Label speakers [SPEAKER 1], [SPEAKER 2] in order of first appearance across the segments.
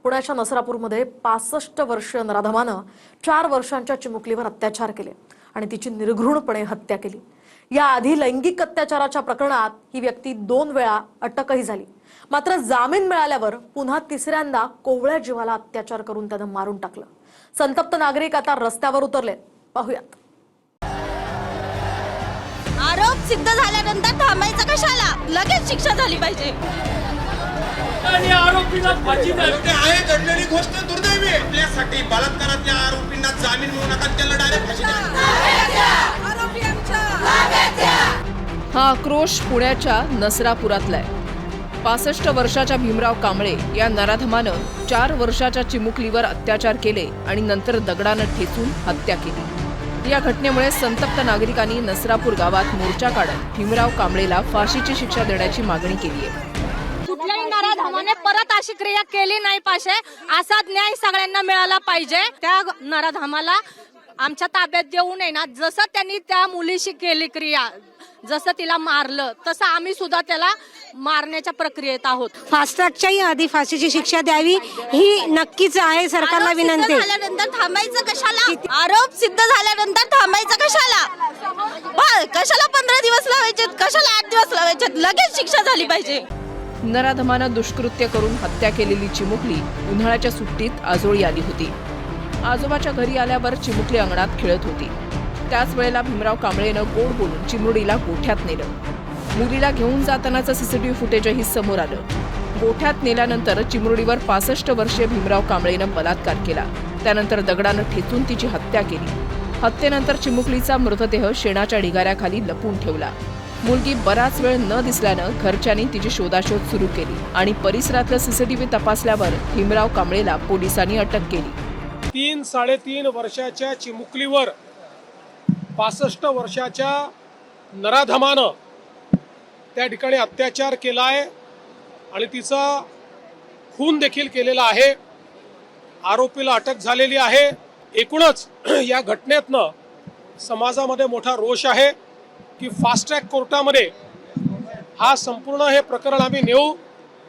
[SPEAKER 1] पुण्याच्या नसरापूरमध्ये 65 वर्षीय नराधमानं 4 वर्षांच्या चिमुकलीवर अत्याचार केले आणि तिची निर्घृणपणे हत्या केली। याआधी लैंगिक अत्याचाराच्या प्रकरणात ही व्यक्ती 2 वेळा अटकही झाली। मात्र जामीन मिळाल्यावर पुन्हा तिसऱ्यांदा कोवळ्या जीवाला अत्याचार करून त्यानं मारून टाकलं। संतप्त नागरिक आता रस्त्यावर उतरलेत। पाहूयात।
[SPEAKER 2] आरोप सिद्ध झाल्यानंतर थांबायचं कशाला? लगेच शिक्षा झाली पाहिजे।
[SPEAKER 3] आणि आरोपीला फाशी द्यावी
[SPEAKER 4] आहे घडलेली गोष्ट दुर्दैवी आहे। आपल्यासाठी बलात्कारातल्या आरोपींना जामीन मिळू नका, त्याला डायरेक्ट फाशी द्या।
[SPEAKER 5] हा आक्रोश पुण्याच्या नसरापुरातला आहे। 65 वर्षाच्या भीमराव कांबळे या नराधमानं 4 वर्षाच्या चिमुकलीवर अत्याचार केले आणि नंतर दगडानं ठेचून हत्या केली। या घटनेमुळे संतप्त नागरिकांनी नसरापूर गावात मोर्चा काढत भीमराव कांबळेला फाशीची शिक्षा देण्याची मागणी केली आहे।
[SPEAKER 2] कुठल्याही नराधमाने परत अशी क्रिया केली नाही पाहिजे, असा न्याय सगळ्यांना मिळाला पाहिजे। त्या नराधमाला आमच्या ताब्यात देऊ नये ना, जसं त्यांनी त्या मुलीशी केली क्रिया, जसं तिला मारलं तसं आम्ही सुद्धा त्याला मारण्याच्या प्रक्रियेत आहोत।
[SPEAKER 6] फास्ट ट्रॅकच्याही आधी फाशीची शिक्षा द्यावी ही नक्कीच आहे सरकारला विनंती।
[SPEAKER 2] झाल्यानंतर थांबायचं कशाला? आरोप सिद्ध झाल्यानंतर थांबायचं कशाला? कशाला 15 दिवस लावायचे, कशाला 8 दिवस लावायचे? लगेच शिक्षा झाली पाहिजे।
[SPEAKER 5] नराधमानं दुष्कृत्य करून हत्या केलेली चिमुकली उन्हाळ्याच्या सुट्टीत आजोळी आली होती। आजोबाच्या घरी आल्यावर चिमुकली अंगणात खेळत होती। त्याच वेळेला भीमराव कांबळेनं गोड बोलून चिमुरडीला गोठ्यात नेलं। मुलीला घेऊन जातानाचं सीसीटीव्ही फुटेजही समोर आलं। गोठ्यात नेल्यानंतर चिमुरडीवर 65 वर्षीय भीमराव कांबळेनं बलात्कार केला। त्यानंतर दगडानं ठेचून तिची हत्या केली। हत्येनंतर चिमुकलीचा मृतदेह शेणाच्या ढिगाऱ्याखाली लपून ठेवला। मुलगी बराच वेळ न दिसल्यानं घरच्यांनी तिची शोधाशोध सुरू केली आणि परिसरातलं सीसीटीव्ही तपासल्यावर भीमराव कांबळेला पोलिसांनी अटक केली।
[SPEAKER 3] 3-3.5 वर्षाच्या चिमुकलीवर 65 वर्षाच्या नराधमानं त्या ठिकाणी अत्याचार केलाय आणि तिचा खून देखील केलेला आहे। आरोपीला अटक झालेली आहे। एकूणच या घटनेतनं समाजामध्ये मोठा रोष आहे की फास्ट ट्रॅक कोर्टामध्ये हा संपूर्ण हे प्रकरण आम्ही नेऊ।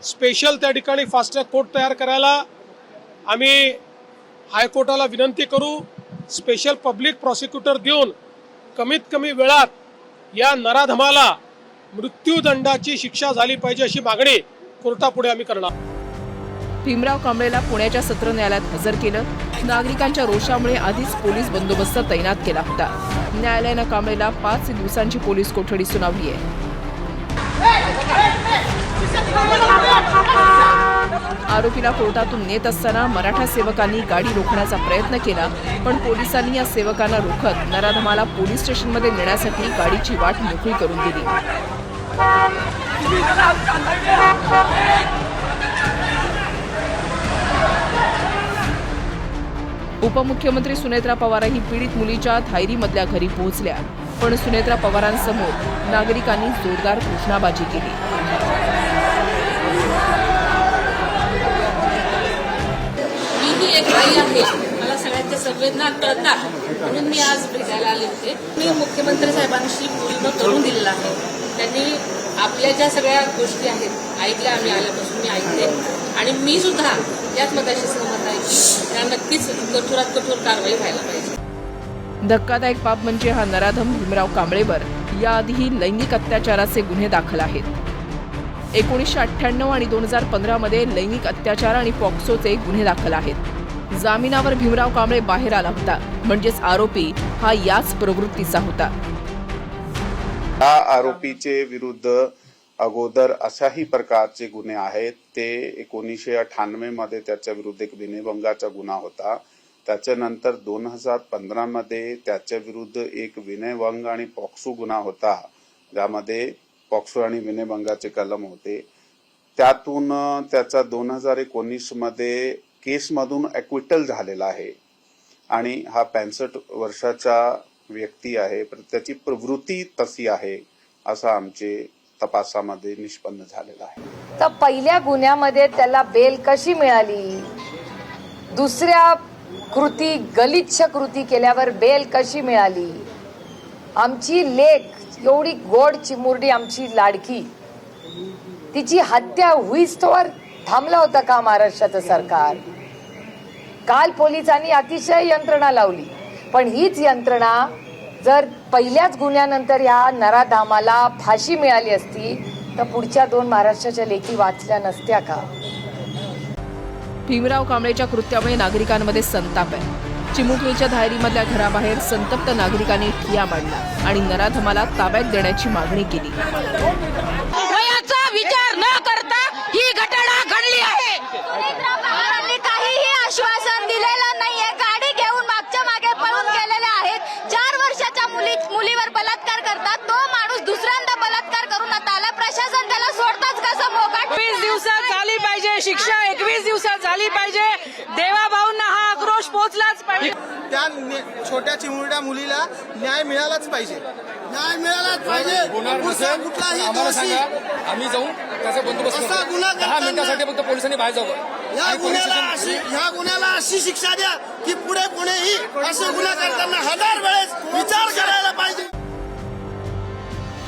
[SPEAKER 3] स्पेशल त्या ठिकाणी फास्ट ट्रॅक कोर्ट तयार करायला आम्ही हायकोर्टाला विनंती करू। स्पेशल पब्लिक प्रॉसिक्युटर देऊन कमीत कमी वेळात या नराधमाला मृत्यूदंडाची शिक्षा झाली पाहिजे अशी मागणी कोर्टापुढे आम्ही करणार।
[SPEAKER 5] भीमराव कांबळेला पुण्याच्या सत्र न्यायालयात हजर केलं। नागरिकांच्या रोषामुळे आधीच पोलीस बंदोबस्त तैनात केला होता। न्यायालयानं कांबळेला 5 दिवसांची पोलीस कोठडी सुनावली आहे। आरोपीला कोर्टातून नेत असताना मराठा सेवकांनी गाडी रोखण्याचा प्रयत्न केला, पण पोलिसांनी या सेवकांना रोखत नराधमाला पोलीस स्टेशनमध्ये नेण्यासाठी गाडीची वाट मोकळी करून दिली। उपमुख्यमंत्री सुनेत्रा पवारही पीडित मुलीच्या धायरीमधल्या घरी पोहोचल्या, पण सुनेत्रा पवारांसमोर नागरिकांनी जोरदार घोषणाबाजी केली।
[SPEAKER 7] मी एक आई आहे, मला सगळ्यांच्या संवेदना कळतात म्हणून मी आज भेटायला आले होते। मी मुख्यमंत्री साहेबांशी बोलणं करून दिलेलं आहे। त्यांनी आपल्या ज्या सगळ्या गोष्टी आहेत ऐकल्या, आम्ही आल्यापासून मी ऐकते आणि मी सुद्धा याच मताशी सहमत आहे की त्या नक्कीच कठोरात कठोर कारवाई व्हायला पाहिजे।
[SPEAKER 5] धक्कादायक बाब म्हणजे हा नराधम भीमराव कांबळेवर याआधीही लैंगिक अत्याचाराचे गुन्हे दाखल आहेत। 1998 आणि 2015 मध्ये लैंगिक अत्याचार आणि पॉक्सोचे गुन्हे दाखल आहेत। जामिनावर भीमराव कांबळे बाहेर आला होता, म्हणजेच आरोपी हा याच प्रवृत्तीचा होता।
[SPEAKER 8] या आरोपीचे विरुद्ध अगोदर अशाही प्रकारचे गुन्हे आहेत। ते 1998 मध्ये त्याच्या विरुद्ध एक विनयभंगाचा गुन्हा होता। त्याच्यानंतर 2015 मध्ये त्याच्या विरुद्ध एक विनयभंग आणि पॉक्सो गुन्हा होता, ज्यामध्ये पॉक्सो आणि विनयभंगाचे कलम होते। त्यातून त्याचा 2019 मध्ये केसमधून ॲक्विटल झालेला आहे आणि हा 65 वर्षाचा व्यक्ती आहे, पण त्याची प्रवृत्ती तशी आहे असं आमचे तपासामध्ये निष्पन्न झालेलं आहे।
[SPEAKER 9] तर पहिल्या गुन्ह्यामध्ये त्याला बेल कशी मिळाली? दुसऱ्या कृती, गलिच्छ कृती केल्यावर बेल कशी मिळाली? आमची लेक एवढी गोड चिमुरडी, आमची लाडकी, तिची हत्या होईस्तोवर थांबलं होतं का महाराष्ट्राचं सरकार? काल पोलिसांनी अतिशय यंत्रणा लावली, पण हीच यंत्रणा जर पहिल्याच गुन्ह्यानंतर या नराधामाला फाशी मिळाली असती तर पुढच्या 2 महाराष्ट्राच्या लेखी वाचल्या नसत्या का?
[SPEAKER 5] भीमराव कांबळेच्या कृत्यामुळे नागरिकांमध्ये संताप आहे. चिमुकलीच्या धायरीमधल्या घराबाहेर संतप्त नागरिकांनी ठिय्या मांडला आणि नराधमाला ताब्यात देण्याची मागणी केली.
[SPEAKER 2] वयाचा विचार न करता ही घटना घडली आहे. काहीही आश्वासन दिलेलं नाहीये. गाडी घेऊन मागच्या मागे पळून गेलेले आहेत. 4 वर्षाच्या मुलीवर बलात्कार करतात. तो माणूस दुसऱ्यांदा बलात्कार करून आता आला. प्रशासन त्याला सोडताच कसं मोकाट? 21 दिवसात झाली पाहिजे शिक्षा. 21 दिवसात झाली पाहिजे. देवाभाऊंना हा आक्रोश पोहोचलाच पाहिजे.
[SPEAKER 10] त्या छोट्या चिमुरड्या मुलीला न्याय मिळालाच पाहिजे. न्याय मिळालाच पाहिजे. कुठलाही दोषी
[SPEAKER 11] आम्ही जाऊन त्याचा बंदोबस्त
[SPEAKER 10] असा गुन्हा
[SPEAKER 11] 10 मिनिटासाठी फक्त पोलिसांनी बाहेर जावं.
[SPEAKER 10] ह्या गुन्ह्याला अशी शिक्षा द्या की पुढे कोणीही असे गुन्हा करताना 1000 वेळेस विचार करायला पाहिजे.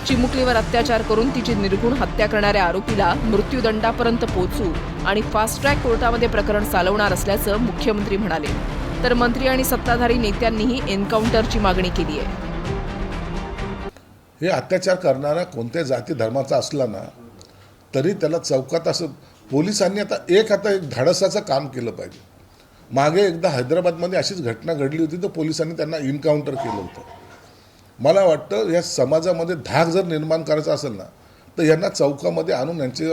[SPEAKER 5] चिमुकलीवर अत्याचार करून तिची निर्घुण हत्या करणाऱ्या आरोपीला मृत्यूदंडापर्यंत पोहोचू आणि फास्ट ट्रॅक कोर्टामध्ये प्रकरण चालवणार असल्याचं मुख्यमंत्री म्हणाले. तर मंत्री आणि सत्ताधारी नेत्यांनीही एन्काउंटरची मागणी केली आहे.
[SPEAKER 12] हे अत्याचार करणारा कोणत्या जाती धर्माचा असला ना तरी त्याला चौकात असं पोलिसांनी आता एक धाडसाचं काम केलं पाहिजे. मागे एकदा हैदराबादमध्ये अशीच घटना घडली होती तर पोलिसांनी त्यांना एन्काउंटर केलं होतं. मला वाटतं या समाजामध्ये धाक जर निर्माण करायचा असेल ना तर यांना चौकामध्ये आणून यांची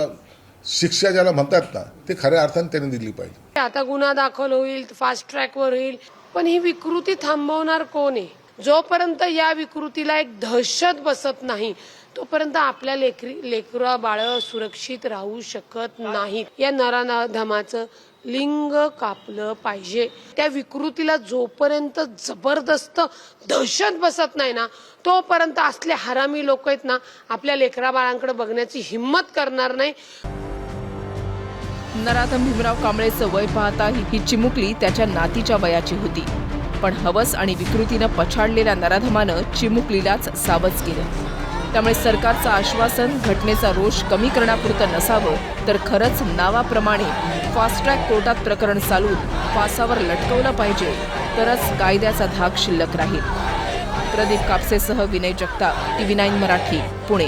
[SPEAKER 12] शिक्षा ज्याला म्हणतात ना ते खऱ्या अर्थाने त्यांनी दिली पाहिजे.
[SPEAKER 6] आता गुन्हा दाखल होईल, फास्ट ट्रॅकवर होईल, पण ही विकृती थांबवणार कोण आहे? जोपर्यंत या विकृतीला एक दहशत बसत नाही तोपर्यंत आपल्या लेकरा बाळ सुरक्षित राहू शकत नाहीत. या नराधमाचं लिंग कापलं पाहिजे. त्या विकृतीला जोपर्यंत जबरदस्त दहशत बसत नाही ना तोपर्यंत असले हरामी लोक आहेत ना आपल्या लेकरा बाळांकडे बघण्याची हिंमत करणार नाही.
[SPEAKER 5] नराधम भीमराव कांबळेचं वय पाहता ही चिमुकली त्याच्या नातीच्या वयाची होती. पण हवस आणि विकृतीनं पछाडलेल्या नराधमानं चिमुकलीलाच सावध केलं. त्यामुळे सरकारचं आश्वासन घटनेचा रोष कमी करण्यापुरतं नसावं तर खरंच नावाप्रमाणे फास्ट ट्रॅक कोर्टात प्रकरण चालवून फासावर लटकवलं पाहिजे. तरच कायद्याचा धाक शिल्लक राहील. प्रदीप कापसेसह विनय जगताप, TV9 मराठी, पुणे.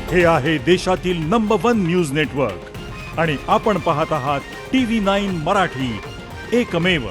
[SPEAKER 13] हे आहे देशातील नंबर 1 न्यूज नेटवर्क आणि आपण पाहत आहात TV9 मराठी, एकमेव.